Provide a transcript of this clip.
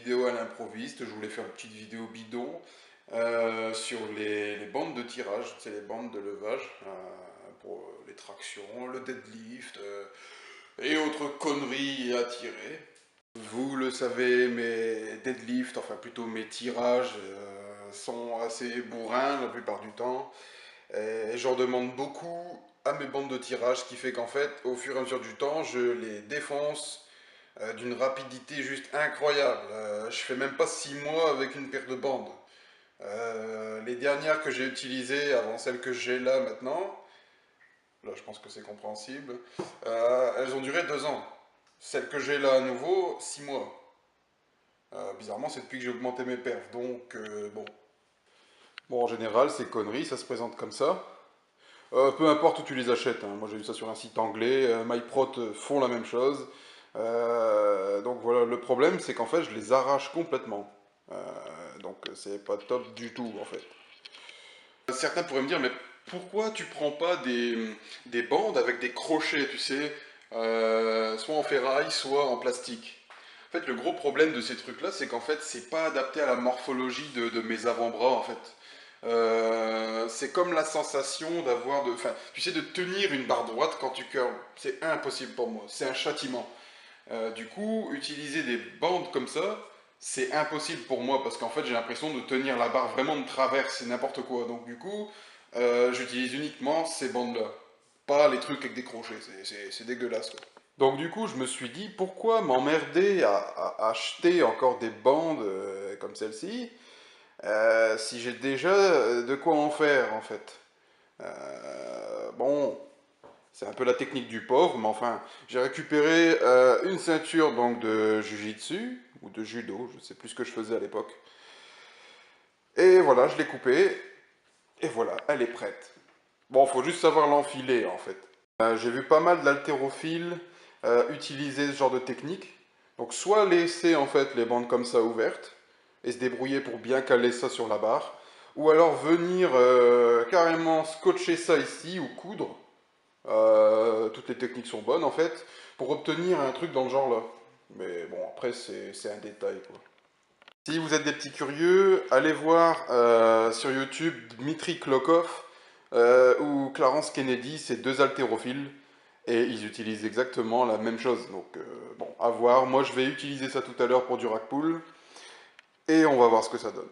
vidéo à l'improviste, je voulais faire une petite vidéo bidon sur les bandes de tirage, c'est les bandes de levage pour les tractions, le deadlift et autres conneries à tirer. Vous le savez, mes deadlifts, enfin plutôt mes tirages sont assez bourrins la plupart du temps. Et j'en demande beaucoup à mes bandes de tirage, ce qui fait qu'en fait, au fur et à mesure du temps, je les défonce d'une rapidité juste incroyable. Je fais même pas 6 mois avec une paire de bandes. Les dernières que j'ai utilisées avant celles que j'ai là maintenant, là je pense que c'est compréhensible, elles ont duré 2 ans. Celles que j'ai là à nouveau, 6 mois. Bizarrement, c'est depuis que j'ai augmenté mes perfs, donc bon. Bon, en général, ces conneries, ça se présente comme ça. Peu importe où tu les achètes, hein. Moi j'ai vu ça sur un site anglais, MyProt font la même chose. Donc voilà, le problème c'est qu'en fait je les arrache complètement. Donc c'est pas top du tout en fait. Certains pourraient me dire, mais pourquoi tu prends pas des bandes avec des crochets, tu sais, soit en ferraille, soit en plastique? En fait, le gros problème de ces trucs-là, c'est qu'en fait, c'est pas adapté à la morphologie de mes avant-bras, en fait. C'est comme la sensation d'avoir enfin, tu sais, de tenir une barre droite quand tu curls. C'est impossible pour moi, c'est un châtiment. Du coup, utiliser des bandes comme ça, c'est impossible pour moi parce qu'en fait, j'ai l'impression de tenir la barre vraiment de travers, c'est n'importe quoi. Donc du coup, j'utilise uniquement ces bandes-là, pas les trucs avec des crochets, c'est dégueulasse, quoi. Donc du coup, je me suis dit, pourquoi m'emmerder à acheter encore des bandes comme celle-ci, si j'ai déjà de quoi en faire, en fait. Bon, c'est un peu la technique du pauvre, mais enfin, j'ai récupéré une ceinture donc de Jiu-Jitsu, ou de Judo, je sais plus ce que je faisais à l'époque. Et voilà, je l'ai coupée, et voilà, elle est prête. Bon, faut juste savoir l'enfiler, en fait. J'ai vu pas mal d'haltérophiles utiliser ce genre de technique. Donc, soit laisser, en fait, les bandes comme ça ouvertes, et se débrouiller pour bien caler ça sur la barre, ou alors venir carrément scotcher ça ici, ou coudre, toutes les techniques sont bonnes en fait, pour obtenir un truc dans le genre là. Mais bon, après c'est un détail quoi. Si vous êtes des petits curieux, allez voir sur YouTube Dmitri Klokov ou Clarence Kennedy, c'est deux haltérophiles, et ils utilisent exactement la même chose. Donc bon, à voir. Moi je vais utiliser ça tout à l'heure pour du rack pull, et on va voir ce que ça donne.